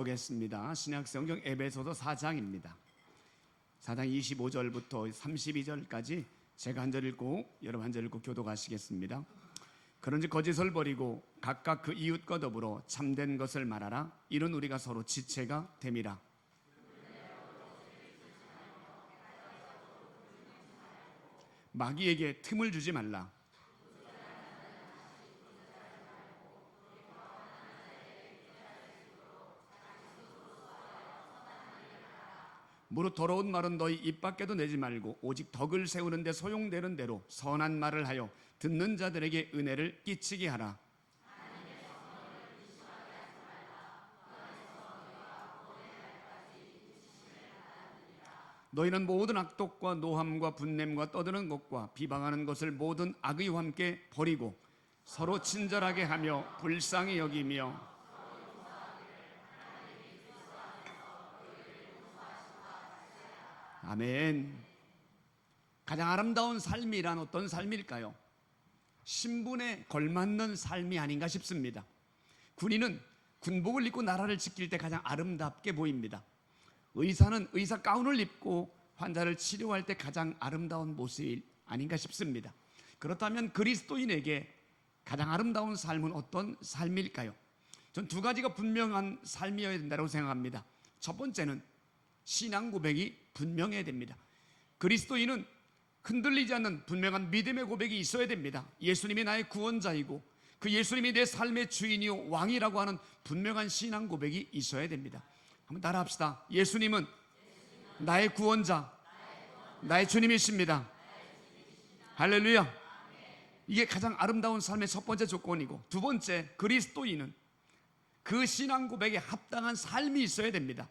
보겠습니다. 신약성경 에베소서 4장입니다. 4장 25절부터 32절까지 제가 한 절 읽고 여러분 한 절 읽고 교독하시겠습니다. 그런즉 거짓을 버리고 각각 그 이웃과 더불어 참된 것을 말하라. 이는 우리가 서로 지체가 됨이라. 마귀에게 틈을 주지 말라. 무릇 더러운 말은 너희 입 밖에도 내지 말고 오직 덕을 세우는 데 소용되는 대로 선한 말을 하여 듣는 자들에게 은혜를 끼치게 하라. 너희는 모든 악독과 노함과 분냄과 떠드는 것과 비방하는 것을 모든 악의와 함께 버리고 서로 친절하게 하며 불쌍히 여기며 아멘. 가장 아름다운 삶이란 어떤 삶일까요? 신분에 걸맞는 삶이 아닌가 싶습니다. 군인은 군복을 입고 나라를 지킬 때 가장 아름답게 보입니다. 의사는 의사 가운을 입고 환자를 치료할 때 가장 아름다운 모습이 아닌가 싶습니다. 그렇다면 그리스도인에게 가장 아름다운 삶은 어떤 삶일까요? 전 두 가지가 분명한 삶이어야 된다고 생각합니다. 첫 번째는 신앙 고백이 분명해야 됩니다. 그리스도인은 흔들리지 않는 분명한 믿음의 고백이 있어야 됩니다. 예수님이 나의 구원자이고 그 예수님이 내 삶의 주인이요 왕이라고 하는 분명한 신앙 고백이 있어야 됩니다. 한번 따라합시다. 예수님은 나의 구원자, 나의 주님이십니다. 할렐루야. 이게 가장 아름다운 삶의 첫 번째 조건이고, 두 번째, 그리스도인은 그 신앙 고백에 합당한 삶이 있어야 됩니다.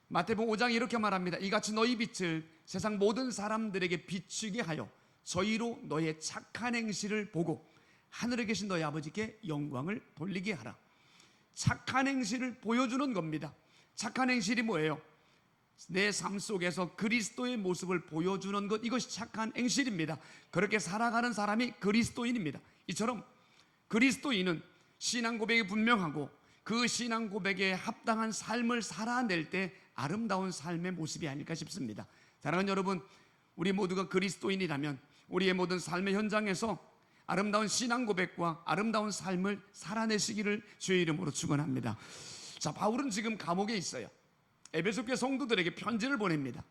마태복음 5장에 이렇게 말합니다. 이같이 너희 빛을 세상 모든 사람들에게 비추게 하여 저희로 너의 착한 행실을 보고 하늘에 계신 너희 아버지께 영광을 돌리게 하라. 착한 행실을 보여주는 겁니다. 착한 행실이 뭐예요? 내 삶 속에서 그리스도의 모습을 보여주는 것, 이것이 착한 행실입니다. 그렇게 살아가는 사람이 그리스도인입니다. 이처럼 그리스도인은 신앙 고백이 분명하고 그 신앙 고백에 합당한 삶을 살아낼 때 아름다운 삶의 모습이 아닐까 싶습니다. 사랑하는 여러분, 우리 모두가 그리스도인이라면 우리의 모든 삶의 현장에서 아름다운 신앙 고백과 아름다운 삶을 살아내시기를 주의 이름으로 축원합니다. 자, 바울은 지금 감옥에 있어요. 에베소 교회 성도들에게 편지를 보냅니다.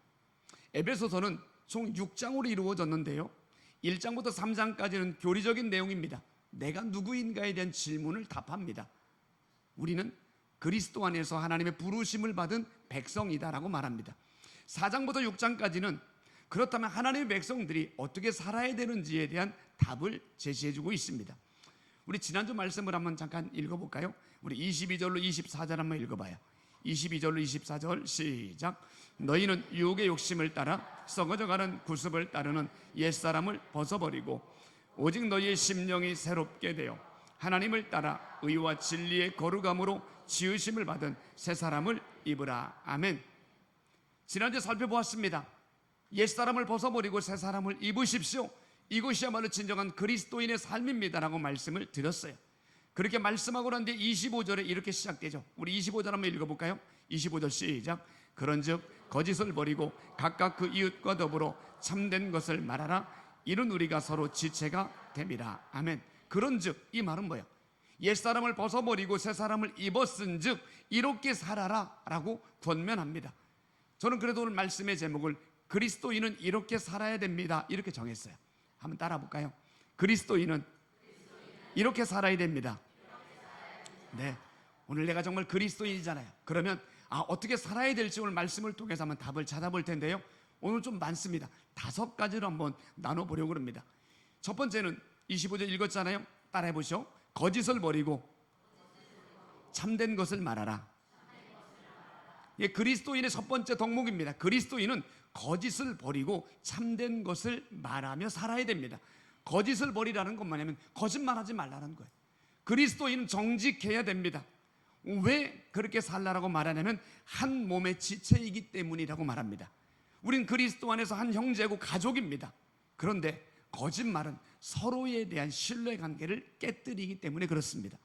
에베소서는 총 6장으로 이루어졌는데요, 1장부터 3장까지는 교리적인 내용입니다. 내가 누구인가에 대한 질문을 답합니다. 우리는 그리스도 안에서 하나님의 부르심을 받은 백성이다라고 말합니다. 4장부터 6장까지는 그렇다면 하나님의 백성들이 어떻게 살아야 되는지에 대한 답을 제시해주고 있습니다. 우리 지난주 말씀을 한번 잠깐 읽어볼까요? 우리 22절로 24절 한번 읽어봐요. 22절로 24절 시작. 너희는 유혹의 욕심을 따라 썩어져가는 구습을 따르는 옛사람을 벗어버리고 오직 너희의 심령이 새롭게 되어 하나님을 따라 의와 진리의 거룩함으로 지으심을 받은 새 사람을 입으라. 아멘. 지난주에 살펴보았습니다. 옛사람을 벗어버리고 새 사람을 입으십시오. 이것이야말로 진정한 그리스도인의 삶입니다라고 말씀을 드렸어요. 그렇게 말씀하고 난 뒤에 25절에 이렇게 시작되죠. 우리 25절 한번 읽어볼까요? 25절 시작. 그런즉 거짓을 버리고 각각 그 이웃과 더불어 참된 것을 말하라. 이는 우리가 서로 지체가 됨이라. 아멘. 그런즉 이 말은 뭐예요? 옛사람을 벗어버리고 새사람을 입었은즉 이렇게 살아라 라고 권면합니다. 저는 그래도 오늘 말씀의 제목을 그리스도인은 이렇게 살아야 됩니다 이렇게 정했어요. 한번 따라 볼까요? 그리스도인은 이렇게 살아야 됩니다. 네, 오늘 내가 정말 그리스도인이잖아요. 그러면 어떻게 살아야 될지 오늘 말씀을 통해서 한번 답을 찾아볼 텐데요, 오늘 좀 많습니다. 5가지로 한번 나눠보려고 합니다. 첫 번째는 25절 읽었잖아요. 따라해 보시죠. 거짓을 버리고 참된 것을 말하라. 예, 그리스도인의 첫 번째 덕목입니다. 그리스도인은 거짓을 버리고 참된 것을 말하며 살아야 됩니다. 거짓을 버리라는 건 뭐냐면 거짓말하지 말라는 거예요. 그리스도인은 정직해야 됩니다. 왜 그렇게 살라라고 말하냐면 한 몸의 지체이기 때문이라고 말합니다. 우린 그리스도 안에서 한 형제고 가족입니다. 그런데 거짓말은 서로에 대한 신뢰관계를 깨뜨리기 때문에 그렇습니다.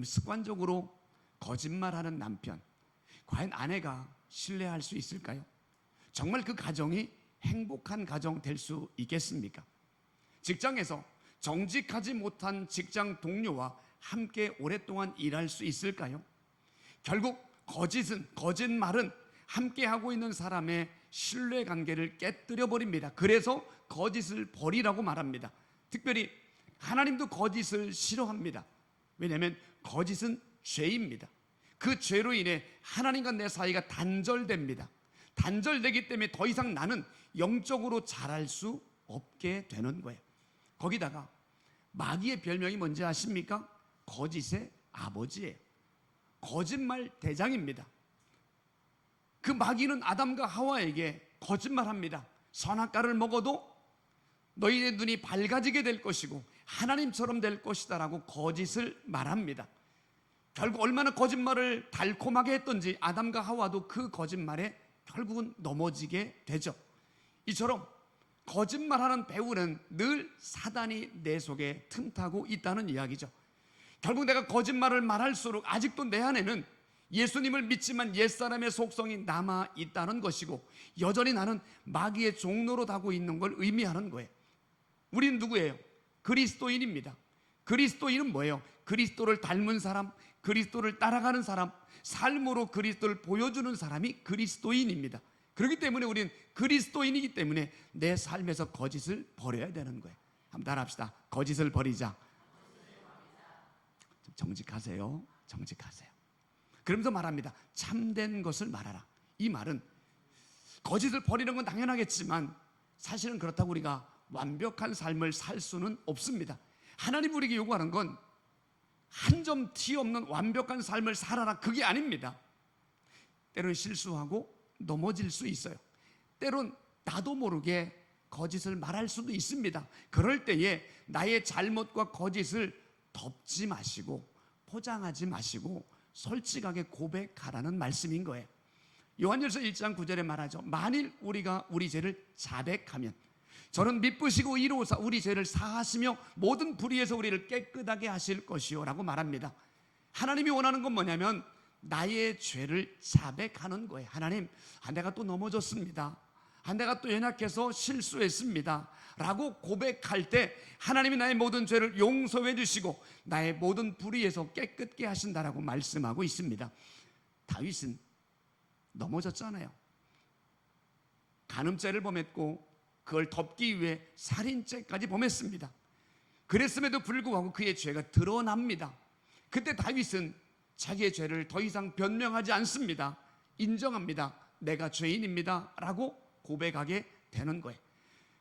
습관적으로 거짓말하는 남편, 과연 아내가 신뢰할 수 있을까요? 정말 그 가정이 행복한 가정 될 수 있겠습니까? 직장에서 정직하지 못한 직장 동료와 함께 오랫동안 일할 수 있을까요? 결국 거짓말은 함께 하고 있는 사람의 신뢰관계를 깨뜨려 버립니다. 그래서 거짓을 버리라고 말합니다. 특별히 하나님도 거짓을 싫어합니다. 왜냐하면 거짓은 죄입니다. 그 죄로 인해 하나님과 내 사이가 단절됩니다. 단절되기 때문에 더 이상 나는 영적으로 자랄 수 없게 되는 거예요. 거기다가 마귀의 별명이 뭔지 아십니까? 거짓의 아버지예요. 거짓말 대장입니다. 그 마귀는 아담과 하와에게 거짓말합니다. 선악과를 먹어도 너희의 눈이 밝아지게 될 것이고 하나님처럼 될 것이다 라고 거짓을 말합니다. 결국 얼마나 거짓말을 달콤하게 했던지 아담과 하와도 그 거짓말에 결국은 넘어지게 되죠. 이처럼 거짓말하는 배우는 늘 사단이 내 속에 틈타고 있다는 이야기죠. 결국 내가 거짓말을 말할수록 아직도 내 안에는 예수님을 믿지만 옛사람의 속성이 남아 있다는 것이고 여전히 나는 마귀의 종로로 가고 있는 걸 의미하는 거예요. 우린 누구예요? 그리스도인입니다. 그리스도인은 뭐예요? 그리스도를 닮은 사람, 그리스도를 따라가는 사람, 삶으로 그리스도를 보여주는 사람이 그리스도인입니다. 그렇기 때문에 우리는 그리스도인이기 때문에 내 삶에서 거짓을 버려야 되는 거예요. 한번 따라합시다. 거짓을 버리자. 정직하세요. 정직하세요. 그러면서 말합니다. 참된 것을 말하라. 이 말은 거짓을 버리는 건 당연하겠지만 사실은 그렇다고 우리가 완벽한 삶을 살 수는 없습니다. 하나님 우리에게 요구하는 건 한 점 티 없는 완벽한 삶을 살아라, 그게 아닙니다. 때론 실수하고 넘어질 수 있어요. 때론 나도 모르게 거짓을 말할 수도 있습니다. 그럴 때에 나의 잘못과 거짓을 덮지 마시고 포장하지 마시고 솔직하게 고백하라는 말씀인 거예요. 요한일서 1장 9절에 말하죠. 만일 우리가 우리 죄를 자백하면 저는 미쁘시고 이로우사 우리 죄를 사하시며 모든 불의에서 우리를 깨끗하게 하실 것이요 라고 말합니다. 하나님이 원하는 건 뭐냐면 나의 죄를 자백하는 거예요. 하나님, 내가 또 넘어졌습니다. 내가 또 연약해서 실수했습니다 라고 고백할 때 하나님이 나의 모든 죄를 용서해 주시고 나의 모든 불의에서 깨끗게 하신다라고 말씀하고 있습니다. 다윗은 넘어졌잖아요. 간음죄를 범했고 그걸 덮기 위해 살인죄까지 범했습니다. 그랬음에도 불구하고 그의 죄가 드러납니다. 그때 다윗은 자기의 죄를 더 이상 변명하지 않습니다. 인정합니다. 내가 죄인입니다 라고 고백하게 되는 거예요.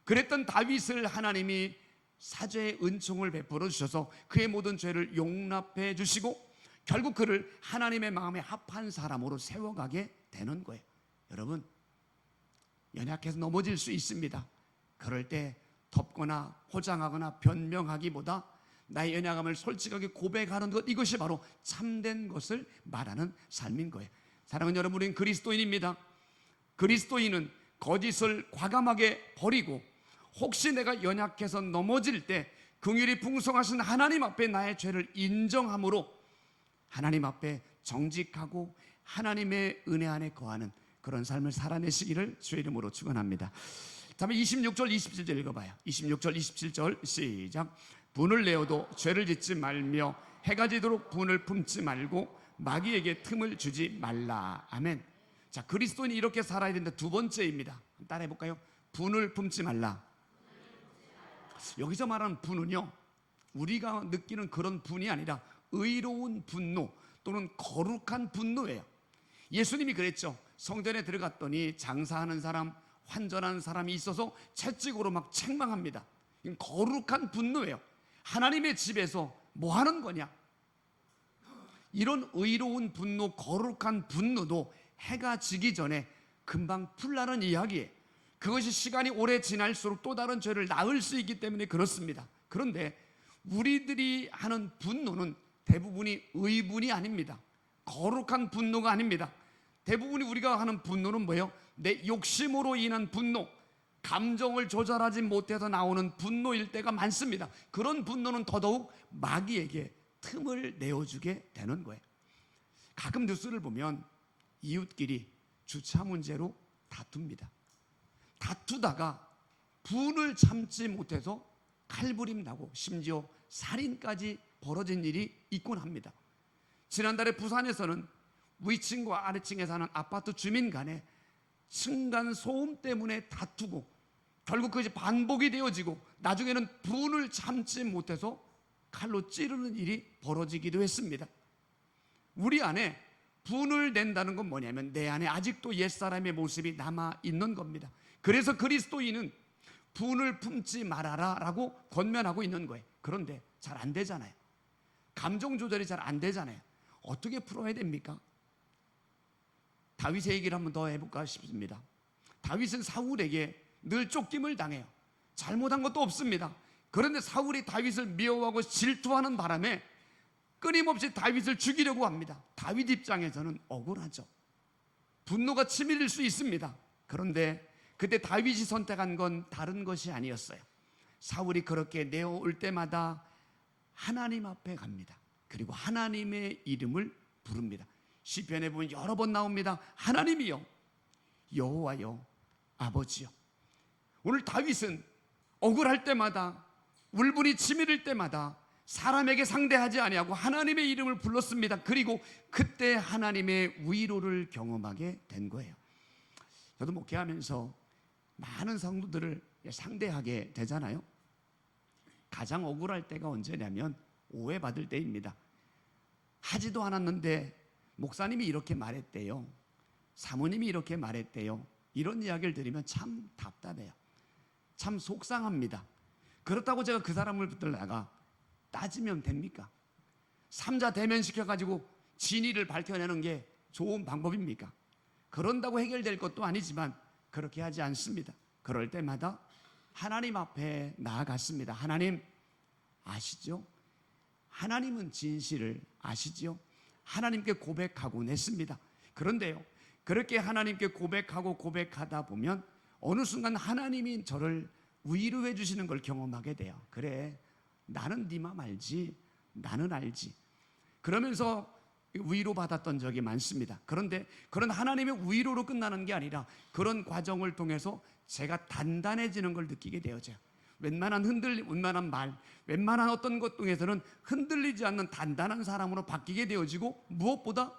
그랬던 다윗을 하나님이 사죄의 은총을 베풀어 주셔서 그의 모든 죄를 용납해 주시고 결국 그를 하나님의 마음에 합한 사람으로 세워가게 되는 거예요. 여러분, 연약해서 넘어질 수 있습니다. 그럴 때 덮거나 포장하거나 변명하기보다 나의 연약함을 솔직하게 고백하는 것, 이것이 바로 참된 것을 말하는 삶인 거예요. 사랑하는 여러분, 우리는 그리스도인입니다. 그리스도인은 거짓을 과감하게 버리고 혹시 내가 연약해서 넘어질 때 긍휼이 풍성하신 하나님 앞에 나의 죄를 인정함으로 하나님 앞에 정직하고 하나님의 은혜 안에 거하는 그런 삶을 살아내시기를 주의 이름으로 축원합니다. 다음에 26절 27절 읽어봐요. 26절 27절 시작. 분을 내어도 죄를 짓지 말며 해가 지도록 분을 품지 말고 마귀에게 틈을 주지 말라. 아멘. 자, 그리스도인이 이렇게 살아야 된다. 두 번째입니다. 따라해 볼까요? 분을 품지 말라. 여기서 말하는 분은요, 우리가 느끼는 그런 분이 아니라 의로운 분노 또는 거룩한 분노예요. 예수님이 그랬죠. 성전에 들어갔더니 장사하는 사람, 환전하는 사람이 있어서 채찍으로 막 책망합니다. 이건 거룩한 분노예요. 하나님의 집에서 뭐 하는 거냐? 이런 의로운 분노, 거룩한 분노도 해가 지기 전에 금방 풀나는 이야기예요. 그것이 시간이 오래 지날수록 또 다른 죄를 낳을 수 있기 때문에 그렇습니다. 그런데 우리들이 하는 분노는 대부분이 의분이 아닙니다. 거룩한 분노가 아닙니다. 대부분이 우리가 하는 분노는 뭐예요? 내 욕심으로 인한 분노, 감정을 조절하지 못해서 나오는 분노일 때가 많습니다. 그런 분노는 더더욱 마귀에게 틈을 내어주게 되는 거예요. 가끔 뉴스를 보면 이웃끼리 주차 문제로 다툽니다. 다투다가 분을 참지 못해서 칼부림 나고 심지어 살인까지 벌어진 일이 있곤 합니다. 지난달에 부산에서는 위층과 아래층에 사는 아파트 주민 간에 층간 소음 때문에 다투고 결국 그것이 반복이 되어지고 나중에는 분을 참지 못해서 칼로 찌르는 일이 벌어지기도 했습니다. 우리 안에 분을 낸다는 건 뭐냐면 내 안에 아직도 옛사람의 모습이 남아있는 겁니다. 그래서 그리스도인은 분을 품지 말아라 라고 권면하고 있는 거예요. 그런데 잘 안 되잖아요. 감정 조절이 잘 안 되잖아요. 어떻게 풀어야 됩니까? 다윗의 얘기를 한번 더 해볼까 싶습니다. 다윗은 사울에게 늘 쫓김을 당해요. 잘못한 것도 없습니다. 그런데 사울이 다윗을 미워하고 질투하는 바람에 끊임없이 다윗을 죽이려고 합니다. 다윗 입장에서는 억울하죠. 분노가 치밀릴 수 있습니다. 그런데 그때 다윗이 선택한 건 다른 것이 아니었어요. 사울이 그렇게 내어올 때마다 하나님 앞에 갑니다. 그리고 하나님의 이름을 부릅니다. 시편에 보면 여러 번 나옵니다. 하나님이여, 여호와여, 아버지여. 오늘 다윗은 억울할 때마다, 울분이 치밀을 때마다 사람에게 상대하지 아니하고 하나님의 이름을 불렀습니다. 그리고 그때 하나님의 위로를 경험하게 된 거예요. 저도 목회하면서 많은 성도들을 상대하게 되잖아요. 가장 억울할 때가 언제냐면 오해받을 때입니다. 하지도 않았는데 목사님이 이렇게 말했대요, 사모님이 이렇게 말했대요, 이런 이야기를 들으면 참 답답해요. 참 속상합니다. 그렇다고 제가 그 사람을 붙들다가 따지면 됩니까? 삼자 대면시켜가지고 진위를 밝혀내는 게 좋은 방법입니까? 그런다고 해결될 것도 아니지만 그렇게 하지 않습니다. 그럴 때마다 하나님 앞에 나아갔습니다. 하나님 아시죠? 하나님은 진실을 아시죠? 하나님께 고백하곤 했습니다. 그런데요, 그렇게 하나님께 고백하고 고백하다 보면 어느 순간 하나님이 저를 위로해 주시는 걸 경험하게 돼요. 그래, 나는 네 맘 알지, 나는 알지. 그러면서 위로받았던 적이 많습니다. 그런데 그런 하나님의 위로로 끝나는 게 아니라 그런 과정을 통해서 제가 단단해지는 걸 느끼게 되어져요. 웬만한 말, 웬만한 어떤 것 중에서는 흔들리지 않는 단단한 사람으로 바뀌게 되어지고, 무엇보다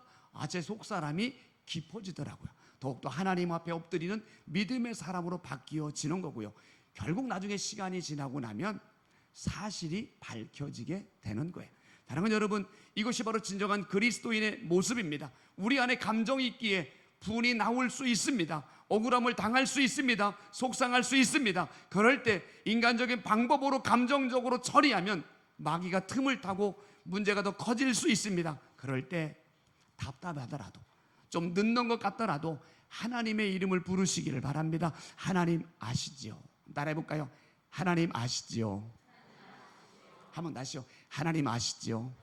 제 속사람이 깊어지더라고요. 더욱더 하나님 앞에 엎드리는 믿음의 사람으로 바뀌어지는 거고요. 결국 나중에 시간이 지나고 나면 사실이 밝혀지게 되는 거예요. 사랑하는 여러분, 이것이 바로 진정한 그리스도인의 모습입니다. 우리 안에 감정이 있기에 분이 나올 수 있습니다. 억울함을 당할 수 있습니다. 속상할 수 있습니다. 그럴 때 인간적인 방법으로 감정적으로 처리하면 마귀가 틈을 타고 문제가 더 커질 수 있습니다. 그럴 때 답답하더라도, 좀 늦는 것 같더라도 하나님의 이름을 부르시기를 바랍니다. 하나님 아시지요? 따라해볼까요? 하나님 아시지요? 한번 다시요. 하나님 아시지요?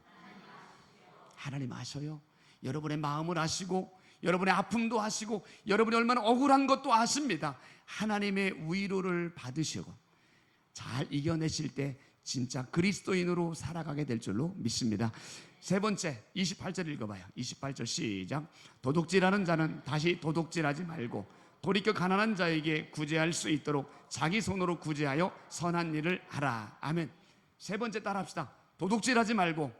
하나님 아셔요. 여러분의 마음을 아시고 여러분의 아픔도 아시고 여러분이 얼마나 억울한 것도 아십니다. 하나님의 위로를 받으시고 잘 이겨내실 때 진짜 그리스도인으로 살아가게 될 줄로 믿습니다. 세 번째, 28절 읽어봐요. 28절 시작. 도둑질하는 자는 다시 도둑질하지 말고 돌이켜 가난한 자에게 구제할 수 있도록 자기 손으로 구제하여 선한 일을 하라. 아멘. 세 번째 따라합시다. 도둑질하지 말고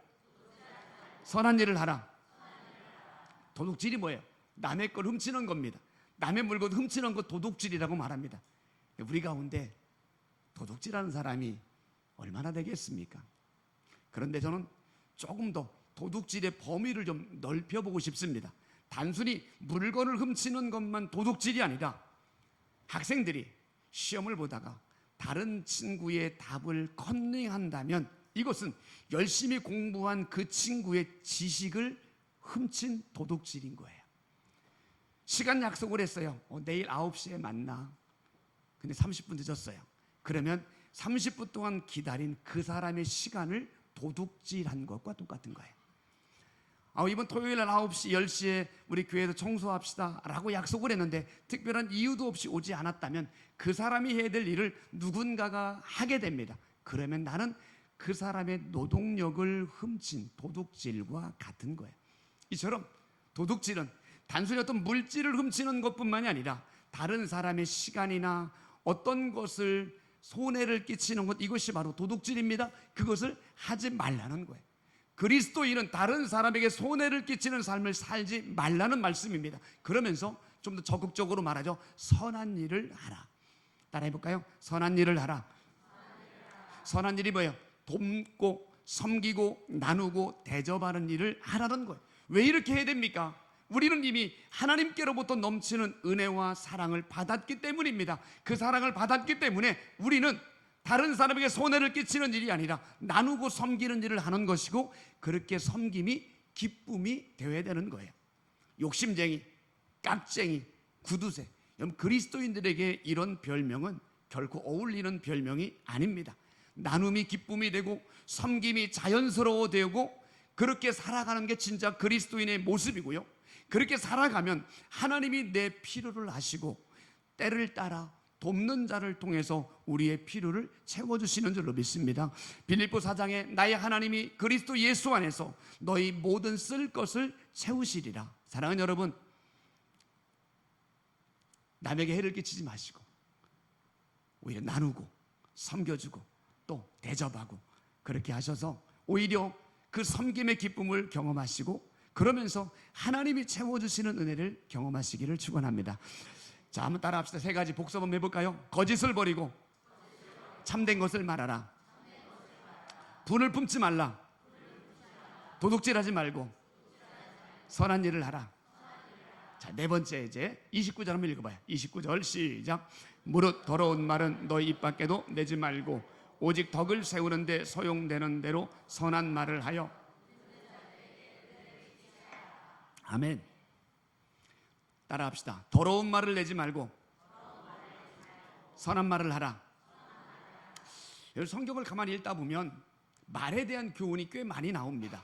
선한 일을 하라. 도둑질이 뭐예요? 남의 걸 훔치는 겁니다. 남의 물건 훔치는 것 도둑질이라고 말합니다. 우리 가운데 도둑질하는 사람이 얼마나 되겠습니까? 그런데 저는 조금 더 도둑질의 범위를 좀 넓혀보고 싶습니다. 단순히 물건을 훔치는 것만 도둑질이 아니라 학생들이 시험을 보다가 다른 친구의 답을 컨닝한다면 이것은 열심히 공부한 그 친구의 지식을 훔친 도둑질인 거예요. 시간 약속을 했어요. 내일 9시에 만나. 근데 30분 늦었어요. 그러면 30분 동안 기다린 그 사람의 시간을 도둑질한 것과 똑같은 거예요. 이번 토요일 날 9시, 10시에 우리 교회에서 청소합시다 라고 약속을 했는데 특별한 이유도 없이 오지 않았다면 그 사람이 해야 될 일을 누군가가 하게 됩니다. 그러면 나는 그 사람의 노동력을 훔친 도둑질과 같은 거예요. 이처럼 도둑질은 단순히 어떤 물질을 훔치는 것뿐만이 아니라 다른 사람의 시간이나 어떤 것을 손해를 끼치는 것, 이것이 바로 도둑질입니다. 그것을 하지 말라는 거예요. 그리스도인은 다른 사람에게 손해를 끼치는 삶을 살지 말라는 말씀입니다. 그러면서 좀 더 적극적으로 말하죠. 선한 일을 하라. 따라해 볼까요? 선한 일을 하라. 선한 일이 뭐예요? 돕고 섬기고 나누고 대접하는 일을 하라는 거예요. 왜 이렇게 해야 됩니까? 우리는 이미 하나님께로부터 넘치는 은혜와 사랑을 받았기 때문입니다. 그 사랑을 받았기 때문에 우리는 다른 사람에게 손해를 끼치는 일이 아니라 나누고 섬기는 일을 하는 것이고, 그렇게 섬김이 기쁨이 되어야 되는 거예요. 욕심쟁이, 깍쟁이, 구두쇠, 그리스도인들에게 이런 별명은 결코 어울리는 별명이 아닙니다. 나눔이 기쁨이 되고 섬김이 자연스러워 되고, 그렇게 살아가는 게 진짜 그리스도인의 모습이고요. 그렇게 살아가면 하나님이 내 필요를 아시고 때를 따라 돕는 자를 통해서 우리의 필요를 채워주시는 줄로 믿습니다. 빌립보 4장에 나의 하나님이 그리스도 예수 안에서 너희 모든 쓸 것을 채우시리라. 사랑하는 여러분, 남에게 해를 끼치지 마시고 오히려 나누고 섬겨주고 또 대접하고, 그렇게 하셔서 오히려 그 섬김의 기쁨을 경험하시고, 그러면서 하나님이 채워주시는 은혜를 경험하시기를 축원합니다. 자, 한번 따라합시다. 세 가지 복습 한번 해볼까요? 거짓을 버리고 참된 것을 말하라. 분을 품지 말라. 도둑질하지 말고 선한 일을 하라. 자, 네 번째, 이제 29절 한번 읽어봐요. 29절 시작. 무릇 더러운 말은 너희 입 밖에도 내지 말고 오직 덕을 세우는데 소용되는 대로 선한 말을 하여. 아멘. 따라합시다. 더러운 말을 내지 말고 선한 말을 하라. 성경을 가만히 읽다 보면 말에 대한 교훈이 꽤 많이 나옵니다.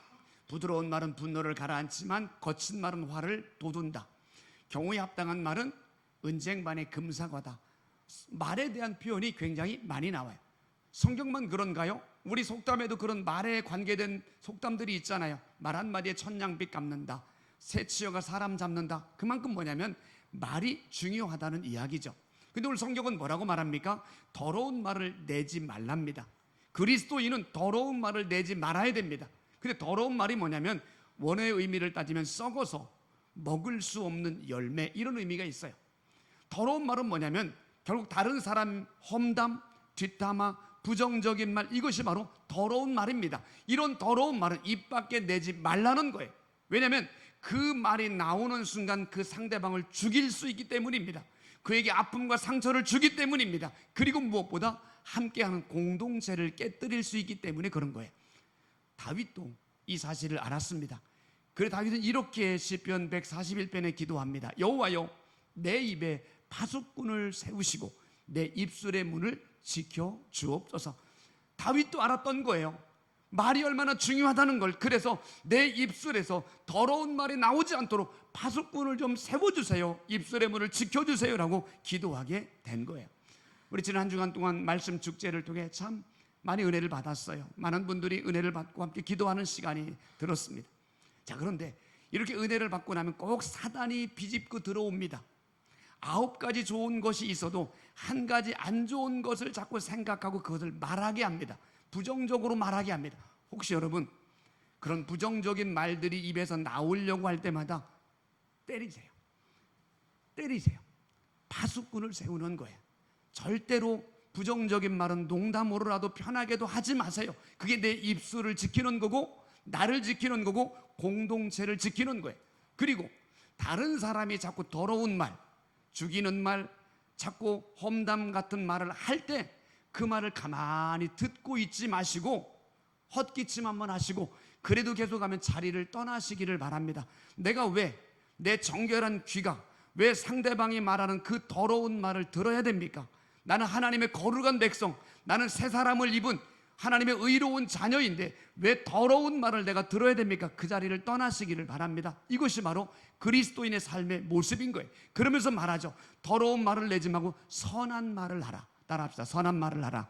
부드러운 말은 분노를 가라앉지만 거친 말은 화를 돋운다. 경우에 합당한 말은 은쟁반의 금사과다. 말에 대한 표현이 굉장히 많이 나와요. 성경만 그런가요? 우리 속담에도 그런 말에 관계된 속담들이 있잖아요. 말 한마디에 천냥빚 갚는다, 새치어가 사람 잡는다. 그만큼 뭐냐면 말이 중요하다는 이야기죠. 근데 오늘 성경은 뭐라고 말합니까? 더러운 말을 내지 말랍니다. 그리스도인은 더러운 말을 내지 말아야 됩니다. 근데 더러운 말이 뭐냐면 원어의 의미를 따지면 썩어서 먹을 수 없는 열매, 이런 의미가 있어요. 더러운 말은 뭐냐면 결국 다른 사람 험담, 뒷담화, 부정적인 말, 이것이 바로 더러운 말입니다. 이런 더러운 말은 입 밖에 내지 말라는 거예요. 왜냐하면 그 말이 나오는 순간 그 상대방을 죽일 수 있기 때문입니다. 그에게 아픔과 상처를 주기 때문입니다. 그리고 무엇보다 함께하는 공동체를 깨뜨릴 수 있기 때문에 그런 거예요. 다윗도 이 사실을 알았습니다. 그래서 다윗은 이렇게 시편 141편에 기도합니다. 여호와여, 내 입에 파수꾼을 세우시고 내 입술의 문을 지켜 주옵소서. 다윗도 알았던 거예요. 말이 얼마나 중요하다는 걸. 그래서 내 입술에서 더러운 말이 나오지 않도록 파수꾼을 좀 세워주세요, 입술의 문을 지켜주세요 라고 기도하게 된 거예요. 우리 지난 한 주간 동안 말씀 축제를 통해 참 많이 은혜를 받았어요. 많은 분들이 은혜를 받고 함께 기도하는 시간이 들었습니다. 자, 그런데 이렇게 은혜를 받고 나면 꼭 사단이 비집고 들어옵니다. 9가지 좋은 것이 있어도 한 가지 안 좋은 것을 자꾸 생각하고 그것을 말하게 합니다. 부정적으로 말하게 합니다. 혹시 여러분 그런 부정적인 말들이 입에서 나오려고 할 때마다 때리세요. 때리세요. 파수꾼을 세우는 거예요. 절대로 부정적인 말은 농담으로라도 편하게도 하지 마세요. 그게 내 입술을 지키는 거고 나를 지키는 거고 공동체를 지키는 거예요. 그리고 다른 사람이 자꾸 더러운 말, 죽이는 말, 자꾸 험담 같은 말을 할 때 그 말을 가만히 듣고 있지 마시고 헛기침 한번 하시고 그래도 계속하면 자리를 떠나시기를 바랍니다. 내가 왜 내 정결한 귀가 왜 상대방이 말하는 그 더러운 말을 들어야 됩니까? 나는 하나님의 거룩한 백성, 나는 새 사람을 입은 하나님의 의로운 자녀인데 왜 더러운 말을 내가 들어야 됩니까? 그 자리를 떠나시기를 바랍니다. 이것이 바로 그리스도인의 삶의 모습인 거예요. 그러면서 말하죠. 더러운 말을 내지 말고 선한 말을 하라. 따라합시다. 선한 말을 하라.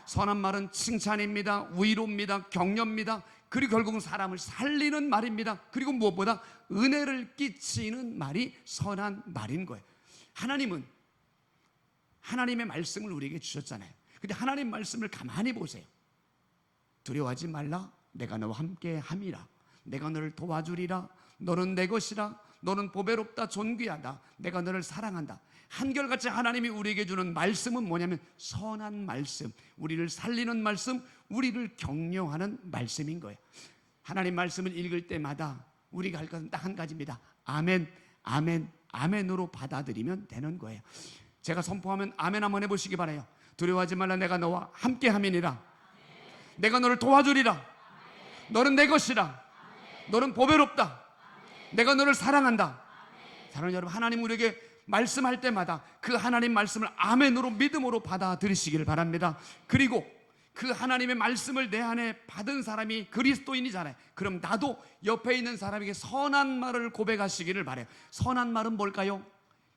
선한 말은 칭찬입니다, 위로입니다, 격려입니다. 그리고 결국은 사람을 살리는 말입니다. 그리고 무엇보다 은혜를 끼치는 말이 선한 말인 거예요. 하나님은 하나님의 말씀을 우리에게 주셨잖아요. 근데 하나님 말씀을 가만히 보세요. 두려워하지 말라, 내가 너와 함께 함이라. 내가 너를 도와주리라. 너는 내 것이라. 너는 보배롭다, 존귀하다. 내가 너를 사랑한다. 한결같이 하나님이 우리에게 주는 말씀은 뭐냐면 선한 말씀, 우리를 살리는 말씀, 우리를 격려하는 말씀인 거예요. 하나님 말씀을 읽을 때마다 우리가 할 것은 딱 한 가지입니다. 아멘, 아멘, 아멘으로 받아들이면 되는 거예요. 제가 선포하면 아멘 한번 해보시기 바라요. 두려워하지 말라, 내가 너와 함께 함이니라. 내가 너를 도와주리라. 너는 내 것이라. 너는 보배롭다. 내가 너를 사랑한다. 사랑하는 여러분, 하나님 우리에게 말씀할 때마다 그 하나님 말씀을 아멘으로 믿음으로 받아들이시기를 바랍니다. 그리고 그 하나님의 말씀을 내 안에 받은 사람이 그리스도인이잖아요. 그럼 나도 옆에 있는 사람에게 선한 말을 고백하시기를 바라요. 선한 말은 뭘까요?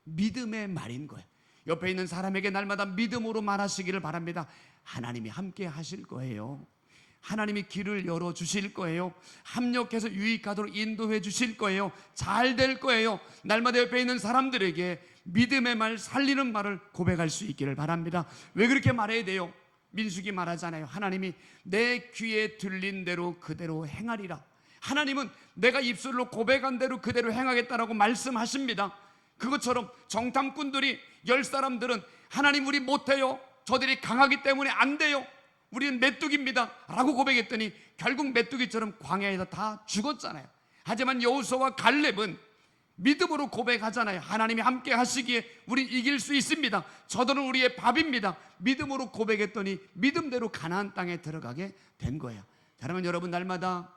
믿음의 말인 거예요. 옆에 있는 사람에게 날마다 믿음으로 말하시기를 바랍니다. 하나님이 함께 하실 거예요. 하나님이 길을 열어주실 거예요. 합력해서 유익하도록 인도해 주실 거예요. 잘 될 거예요. 날마다 옆에 있는 사람들에게 믿음의 말, 살리는 말을 고백할 수 있기를 바랍니다. 왜 그렇게 말해야 돼요? 민수기 말하잖아요. 하나님이 내 귀에 들린 대로 그대로 행하리라. 하나님은 내가 입술로 고백한 대로 그대로 행하겠다라고 말씀하십니다. 그것처럼 정탐꾼들이 10사람들은 하나님 우리 못해요, 저들이 강하기 때문에 안 돼요, 우리는 메뚜기입니다 라고 고백했더니 결국 메뚜기처럼 광야에서 다 죽었잖아요. 하지만 여호수아와 갈렙은 믿음으로 고백하잖아요. 하나님이 함께 하시기에 우리 이길 수 있습니다. 저들은 우리의 밥입니다. 믿음으로 고백했더니 믿음대로 가나안 땅에 들어가게 된 거예요. 사랑하는 여러분, 날마다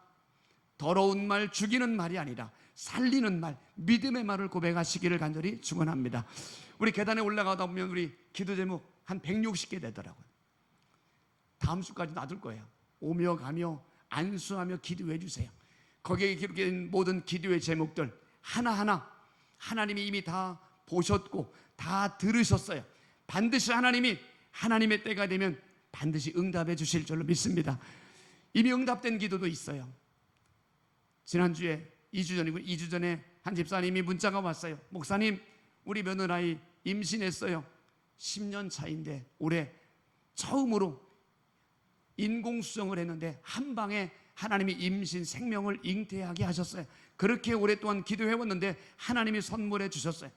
더러운 말, 죽이는 말이 아니라 살리는 말, 믿음의 말을 고백하시기를 간절히 축원합니다. 우리 계단에 올라가다 보면 우리 기도 제목 한 160개 되더라고요. 다음 주까지 놔둘 거예요. 오며 가며 안수하며 기도해 주세요. 거기에 기록된 모든 기도의 제목들 하나하나 하나님이 이미 다 보셨고 다 들으셨어요. 반드시 하나님이 하나님의 때가 되면 반드시 응답해 주실 줄로 믿습니다. 이미 응답된 기도도 있어요. 지난주에 2주 전에 한 집사님이 문자가 왔어요. 목사님, 우리 며느라이 임신했어요. 10년 차인데 올해 처음으로 인공수정을 했는데 한 방에 하나님이 임신 생명을 잉태하게 하셨어요. 그렇게 오랫동안 기도해왔는데 하나님이 선물해 주셨어요.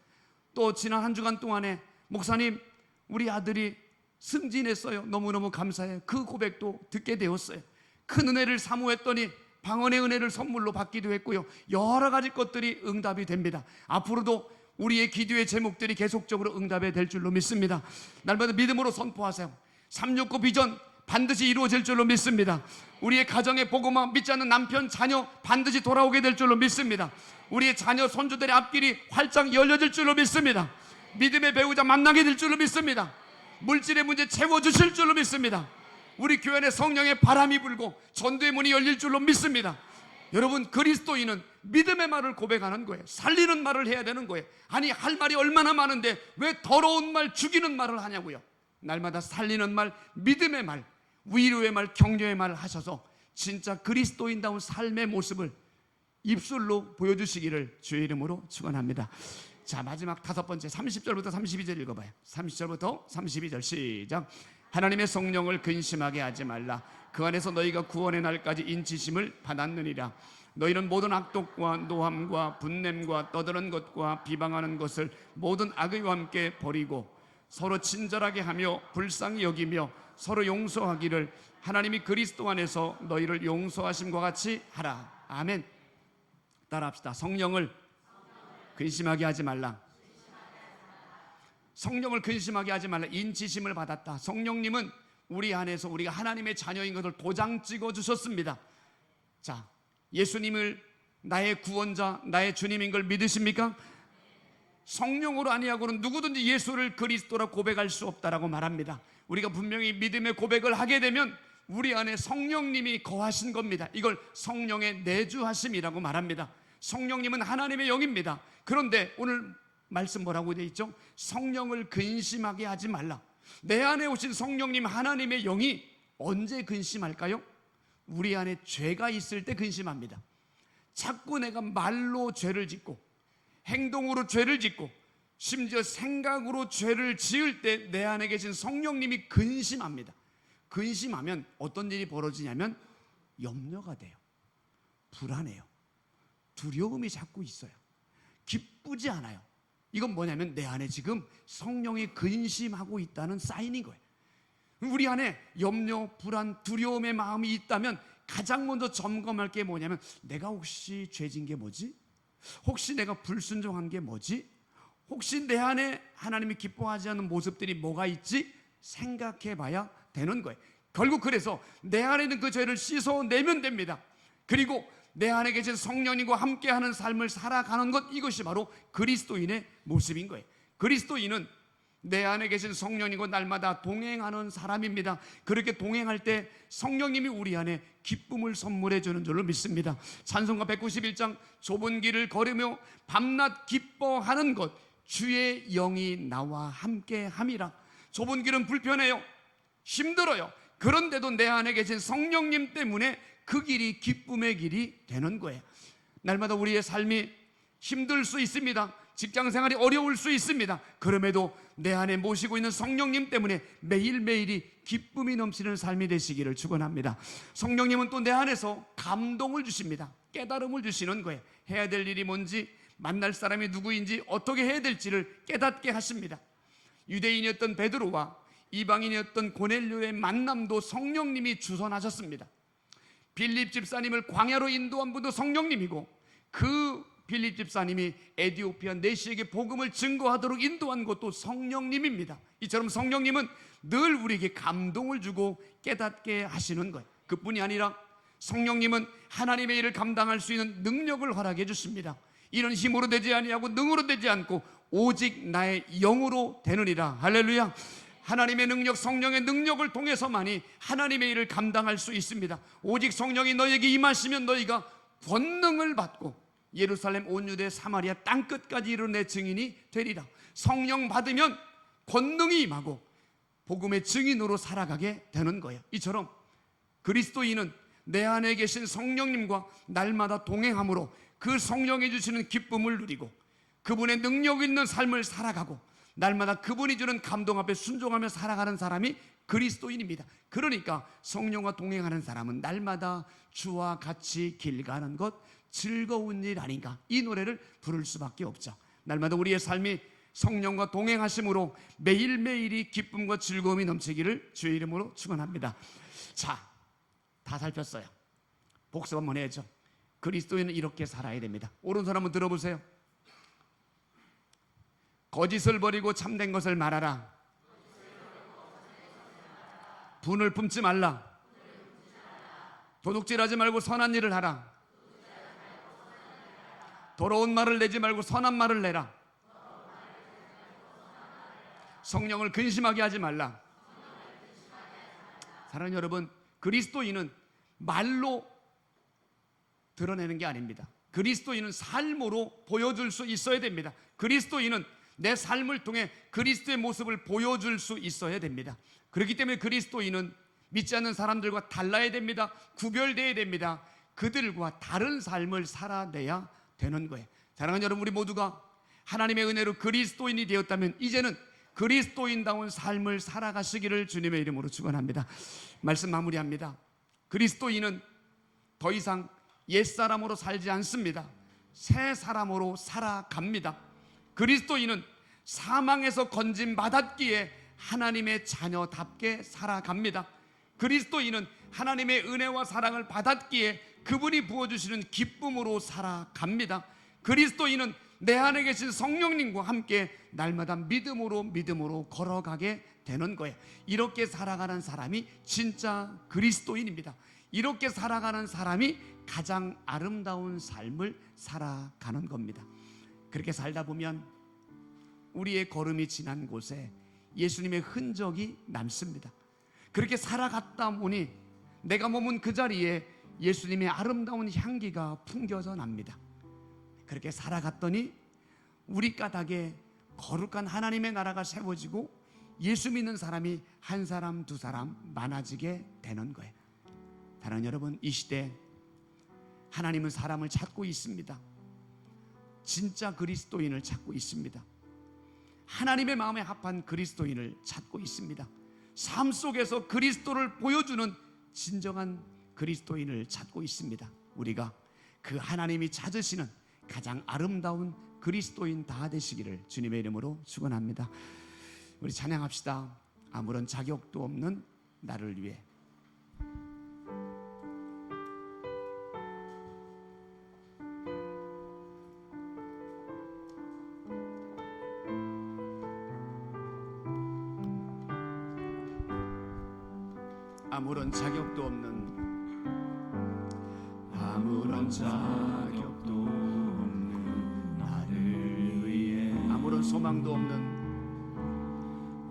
또 지난 한 주간 동안에 목사님, 우리 아들이 승진했어요. 너무너무 감사해요. 그 고백도 듣게 되었어요. 큰 은혜를 사모했더니 방언의 은혜를 선물로 받기도 했고요. 여러 가지 것들이 응답이 됩니다. 앞으로도 우리의 기도의 제목들이 계속적으로 응답이 될 줄로 믿습니다. 날마다 믿음으로 선포하세요. 369 비전 반드시 이루어질 줄로 믿습니다. 우리의 가정의 복음화, 믿지 않는 남편, 자녀 반드시 돌아오게 될 줄로 믿습니다. 우리의 자녀, 손주들의 앞길이 활짝 열려질 줄로 믿습니다. 믿음의 배우자 만나게 될 줄로 믿습니다. 물질의 문제 채워주실 줄로 믿습니다. 우리 교회 안에 성령의 바람이 불고 전도의 문이 열릴 줄로 믿습니다. 여러분, 그리스도인은 믿음의 말을 고백하는 거예요. 살리는 말을 해야 되는 거예요. 아니, 할 말이 얼마나 많은데 왜 더러운 말, 죽이는 말을 하냐고요. 날마다 살리는 말, 믿음의 말, 위로의 말, 격려의 말을 하셔서 진짜 그리스도인다운 삶의 모습을 입술로 보여주시기를 주의 이름으로 축원합니다. 자, 마지막 5번째 30절부터 32절 읽어봐요. 30절부터 32절 시작. 하나님의 성령을 근심하게 하지 말라. 그 안에서 너희가 구원의 날까지 인치심을 받았느니라. 너희는 모든 악독과 노함과 분냄과 떠드는 것과 비방하는 것을 모든 악의와 함께 버리고 서로 친절하게 하며 불쌍히 여기며 서로 용서하기를 하나님이 그리스도 안에서 너희를 용서하심과 같이 하라. 아멘. 따라합시다. 성령을 근심하게 하지 말라. 성령을 근심하게 하지 말라. 인치심을 받았다. 성령님은 우리 안에서 우리가 하나님의 자녀인 것을 도장 찍어 주셨습니다. 자, 예수님을 나의 구원자, 나의 주님인 걸 믿으십니까? 성령으로 아니하고는 누구든지 예수를 그리스도라 고백할 수 없다라고 말합니다. 우리가 분명히 믿음의 고백을 하게 되면 우리 안에 성령님이 거하신 겁니다. 이걸 성령의 내주하심이라고 말합니다. 성령님은 하나님의 영입니다. 그런데 오늘 말씀 뭐라고 되어 있죠? 성령을 근심하게 하지 말라. 내 안에 오신 성령님, 하나님의 영이 언제 근심할까요? 우리 안에 죄가 있을 때 근심합니다. 자꾸 내가 말로 죄를 짓고 행동으로 죄를 짓고 심지어 생각으로 죄를 지을 때 내 안에 계신 성령님이 근심합니다. 근심하면 어떤 일이 벌어지냐면 염려가 돼요. 불안해요. 두려움이 자꾸 있어요. 기쁘지 않아요. 이건 뭐냐면 내 안에 지금 성령이 근심하고 있다는 사인인 거예요. 우리 안에 염려, 불안, 두려움의 마음이 있다면 가장 먼저 점검할 게 뭐냐면 내가 혹시 죄진 게 뭐지? 혹시 내가 불순종한 게 뭐지? 혹시 내 안에 하나님이 기뻐하지 않는 모습들이 뭐가 있지? 생각해 봐야 되는 거예요. 결국 그래서 내 안에 있는 그 죄를 씻어내면 됩니다. 그리고 내 안에 계신 성령님과 함께하는 삶을 살아가는 것, 이것이 바로 그리스도인의 모습인 거예요. 그리스도인은 내 안에 계신 성령님과 날마다 동행하는 사람입니다. 그렇게 동행할 때 성령님이 우리 안에 기쁨을 선물해 주는 줄로 믿습니다. 찬송가 191장 좁은 길을 걸으며 밤낮 기뻐하는 것 주의 영이 나와 함께함이라. 좁은 길은 불편해요. 힘들어요. 그런데도 내 안에 계신 성령님 때문에 그 길이 기쁨의 길이 되는 거예요. 날마다 우리의 삶이 힘들 수 있습니다. 직장 생활이 어려울 수 있습니다. 그럼에도 내 안에 모시고 있는 성령님 때문에 매일매일이 기쁨이 넘치는 삶이 되시기를 축원합니다. 성령님은 또 내 안에서 감동을 주십니다. 깨달음을 주시는 거예요. 해야 될 일이 뭔지, 만날 사람이 누구인지, 어떻게 해야 될지를 깨닫게 하십니다. 유대인이었던 베드로와 이방인이었던 고넬료의 만남도 성령님이 주선하셨습니다. 빌립 집사님을 광야로 인도한 분도 성령님이고, 그 빌립 집사님이 에디오피아 내시에게 복음을 증거하도록 인도한 것도 성령님입니다. 이처럼 성령님은 늘 우리에게 감동을 주고 깨닫게 하시는 거예요. 그뿐이 아니라 성령님은 하나님의 일을 감당할 수 있는 능력을 허락해 주십니다. 이런 힘으로 되지 아니하고 능으로 되지 않고 오직 나의 영으로 되느니라. 할렐루야. 하나님의 능력, 성령의 능력을 통해서만이 하나님의 일을 감당할 수 있습니다. 오직 성령이 너에게 임하시면 너희가 권능을 받고 예루살렘, 온 유대, 사마리아 땅끝까지 이르는 내 증인이 되리라. 성령 받으면 권능이 임하고 복음의 증인으로 살아가게 되는 거예요. 이처럼 그리스도인은 내 안에 계신 성령님과 날마다 동행함으로 그 성령이 주시는 기쁨을 누리고 그분의 능력 있는 삶을 살아가고 날마다 그분이 주는 감동 앞에 순종하며 살아가는 사람이 그리스도인입니다. 그러니까 성령과 동행하는 사람은 날마다 주와 같이 길 가는 것 즐거운 일 아닌가, 이 노래를 부를 수밖에 없죠. 날마다 우리의 삶이 성령과 동행하심으로 매일매일이 기쁨과 즐거움이 넘치기를 주의 이름으로 축원합니다. 자, 다 살폈어요. 복습 한번 해야죠. 그리스도인은 이렇게 살아야 됩니다. 오른손 한번 들어보세요. 거짓을 버리고 참된 것을 말하라. 분을 품지 말라. 도둑질하지 말고 선한 일을 하라. 더러운 말을 내지 말고 선한 말을 내라. 성령을 근심하게 하지 말라. 사랑하는 여러분, 그리스도인은 말로 드러내는 게 아닙니다. 그리스도인은 삶으로 보여줄 수 있어야 됩니다. 그리스도인은 내 삶을 통해 그리스도의 모습을 보여줄 수 있어야 됩니다. 그렇기 때문에 그리스도인은 믿지 않는 사람들과 달라야 됩니다. 구별되어야 됩니다. 그들과 다른 삶을 살아내야 되는 거예요. 사랑하는 여러분, 우리 모두가 하나님의 은혜로 그리스도인이 되었다면 이제는 그리스도인다운 삶을 살아가시기를 주님의 이름으로 축원합니다. 말씀 마무리합니다. 그리스도인은 더 이상 옛사람으로 살지 않습니다. 새 사람으로 살아갑니다. 그리스도인은 사망에서 건진 받았기에 하나님의 자녀답게 살아갑니다. 그리스도인은 하나님의 은혜와 사랑을 받았기에 그분이 부어주시는 기쁨으로 살아갑니다. 그리스도인은 내 안에 계신 성령님과 함께 날마다 믿음으로 걸어가게 되는 거예요. 이렇게 살아가는 사람이 진짜 그리스도인입니다. 이렇게 살아가는 사람이 가장 아름다운 삶을 살아가는 겁니다. 그렇게 살다 보면 우리의 걸음이 지난 곳에 예수님의 흔적이 남습니다. 그렇게 살아갔다 보니 내가 머문 그 자리에 예수님의 아름다운 향기가 풍겨져 납니다. 그렇게 살아갔더니 우리 까닭에 거룩한 하나님의 나라가 세워지고 예수 믿는 사람이 한 사람 두 사람 많아지게 되는 거예요. 사랑하는 여러분, 이 시대 하나님은 사람을 찾고 있습니다. 진짜 그리스도인을 찾고 있습니다. 하나님의 마음에 합한 그리스도인을 찾고 있습니다. 삶 속에서 그리스도를 보여주는 진정한 그리스도인을 찾고 있습니다. 우리가 그 하나님이 찾으시는 가장 아름다운 그리스도인 다 되시기를 주님의 이름으로 축원합니다. 우리 찬양합시다. 아무런 자격도 없는 나를 위해. 아무런 자격도 없는, 아무런 자격도 없는 나를 위해, 아무런 소망도 없는,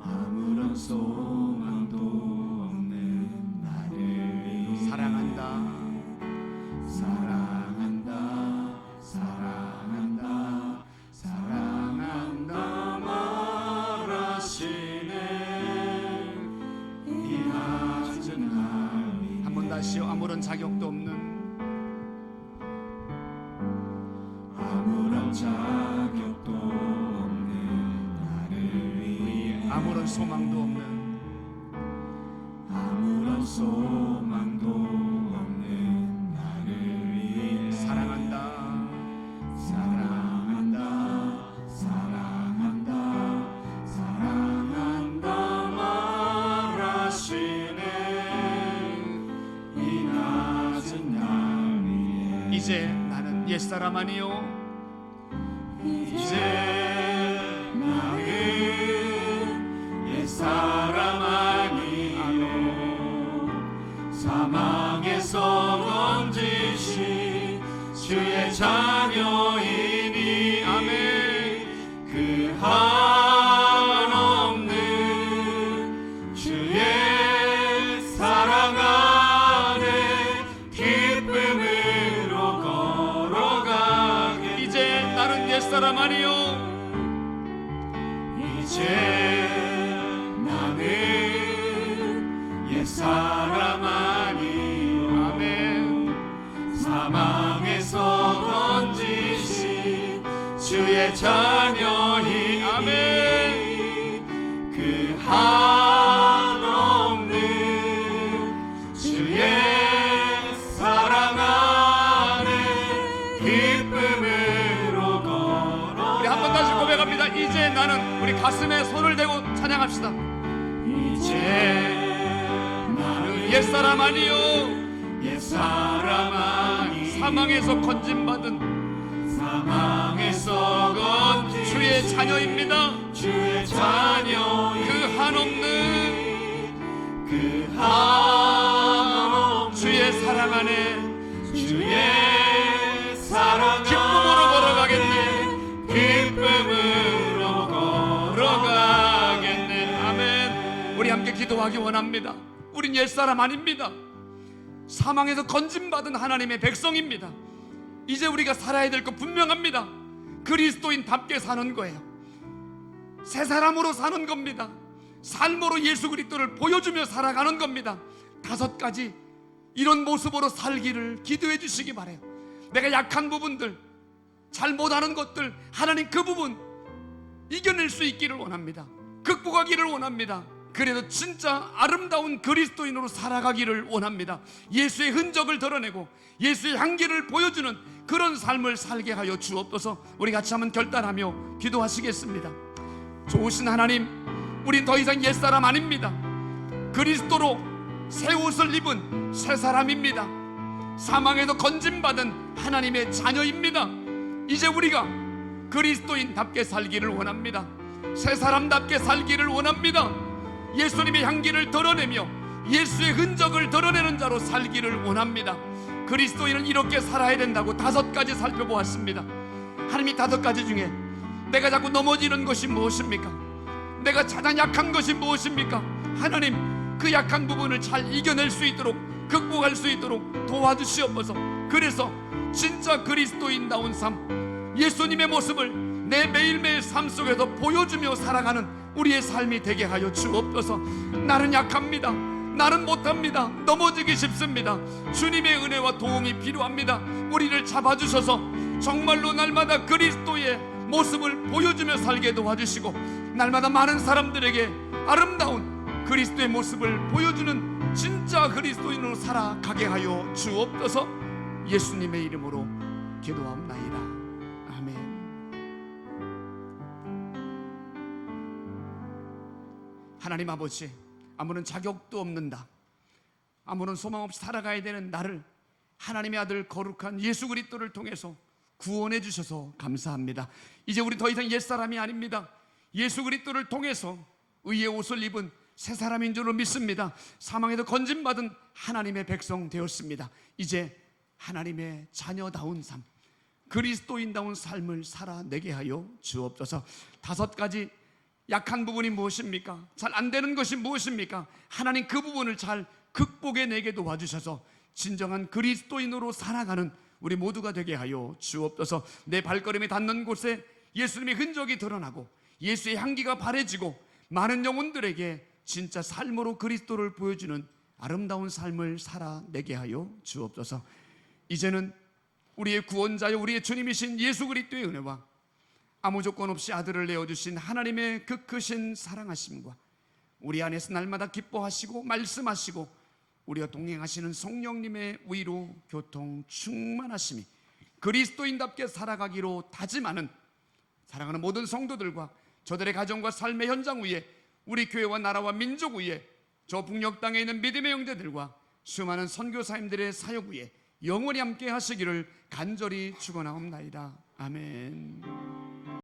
아무런 소망도 없는 나를 위해 사랑한다, 사랑한다, 사랑한다, 사랑한다 말하시네. 이 낮은 날 한 번 다시요. 아무런 자격도 없는, 아무런 자격도 없는 나를 위해, 아무런 소망도 없는, 아무런 소망도 없는 나를 위해 사랑한다, 사랑한다, 사랑한다, 사랑한다 말하시네. 이 낮은 날 위해 이제 나는 옛사람 아니요, 이제 나는 옛사람 아니요, 사망에서 건지신 주의 자녀이니. 아멘. 그 한없는 주의 사랑 안에 기쁨으로 걸어가게. 이제 나는 옛사람 아니요, 이제 나는 옛사람 아니요. 아멘. 사망에서 건지신 주의 자녀이. 아멘. 그 한없는 주의 사랑 안에 기쁨으로 걸어. 우리 한 번 다시 고백합니다. 이제 나는, 우리 가슴에 손을 대고 찬양합시다. 이제 나는 옛사람 아니요, 옛사람 아니, 사망에서 건짐받은, 사망에서 건진 주의 자녀입니다. 주의 자녀. 그 한없는, 그 한없는 주의 사랑 안에, 주의 사랑 기쁨으로 걸어가겠네. 기쁨으로 걸어가겠네. 아멘. 우리 함께 기도하기 원합니다. 우린 옛사람 아닙니다. 사망에서 건짐받은 하나님의 백성입니다. 이제 우리가 살아야 될 거 분명합니다. 그리스도인답게 사는 거예요. 새 사람으로 사는 겁니다. 삶으로 예수 그리스도를 보여주며 살아가는 겁니다. 5가지 이런 모습으로 살기를 기도해 주시기 바라요. 내가 약한 부분들, 잘 못하는 것들, 하나님 그 부분 이겨낼 수 있기를 원합니다. 극복하기를 원합니다. 그래도 진짜 아름다운 그리스도인으로 살아가기를 원합니다. 예수의 흔적을 드러내고 예수의 향기를 보여주는 그런 삶을 살게 하여 주옵소서. 우리 같이 한번 결단하며 기도하시겠습니다. 좋으신 하나님, 우린 더 이상 옛사람 아닙니다. 그리스도로 새 옷을 입은 새 사람입니다. 사망에서 건짐받은 하나님의 자녀입니다. 이제 우리가 그리스도인답게 살기를 원합니다. 새 사람답게 살기를 원합니다. 예수님의 향기를 드러내며 예수의 흔적을 드러내는 자로 살기를 원합니다. 그리스도인은 이렇게 살아야 된다고 5가지 살펴보았습니다. 하나님이 5가지 중에 내가 자꾸 넘어지는 것이 무엇입니까? 내가 가장 약한 것이 무엇입니까? 하나님, 그 약한 부분을 잘 이겨낼 수 있도록, 극복할 수 있도록 도와주시옵소서. 그래서 진짜 그리스도인다운 삶, 예수님의 모습을 내 매일매일 삶 속에서 보여주며 살아가는 우리의 삶이 되게 하여 주옵소서. 나는 약합니다. 나는 못합니다. 넘어지기 쉽습니다. 주님의 은혜와 도움이 필요합니다. 우리를 잡아주셔서 정말로 날마다 그리스도의 모습을 보여주며 살게 도와주시고, 날마다 많은 사람들에게 아름다운 그리스도의 모습을 보여주는 진짜 그리스도인으로 살아가게 하여 주옵소서. 예수님의 이름으로 기도하옵나이다. 아멘. 하나님 아버지, 아무런 자격도 없는 나, 아무런 소망 없이 살아가야 되는 나를 하나님의 아들 거룩한 예수 그리스도를 통해서 구원해 주셔서 감사합니다. 이제 우리 더 이상 옛사람이 아닙니다. 예수 그리스도를 통해서 의의 옷을 입은 새 사람인 줄로 믿습니다. 사망에서 건진받은 하나님의 백성 되었습니다. 이제 하나님의 자녀다운 삶, 그리스도인다운 삶을 살아내게 하여 주옵소서. 5가지 약한 부분이 무엇입니까? 잘 안 되는 것이 무엇입니까? 하나님 그 부분을 잘 극복해내게 도와주셔서 진정한 그리스도인으로 살아가는 우리 모두가 되게 하여 주옵소서. 내 발걸음이 닿는 곳에 예수님의 흔적이 드러나고 예수의 향기가 바래지고 많은 영혼들에게 진짜 삶으로 그리스도를 보여주는 아름다운 삶을 살아내게 하여 주옵소서. 이제는 우리의 구원자여 우리의 주님이신 예수 그리스도의 은혜와 아무 조건 없이 아들을 내어주신 하나님의 그 크신 사랑하심과 우리 안에서 날마다 기뻐하시고 말씀하시고 우리와 동행하시는 성령님의 위로 교통 충만하심이 그리스도인답게 살아가기로 다짐하는 사랑하는 모든 성도들과 저들의 가정과 삶의 현장 위에 우리 교회와 나라와 민족 위에 저 북녘 땅에 있는 믿음의 형제들과 수많은 선교사님들의 사역 위에 영원히 함께 하시기를 간절히 축원하옵나이다. 아멘.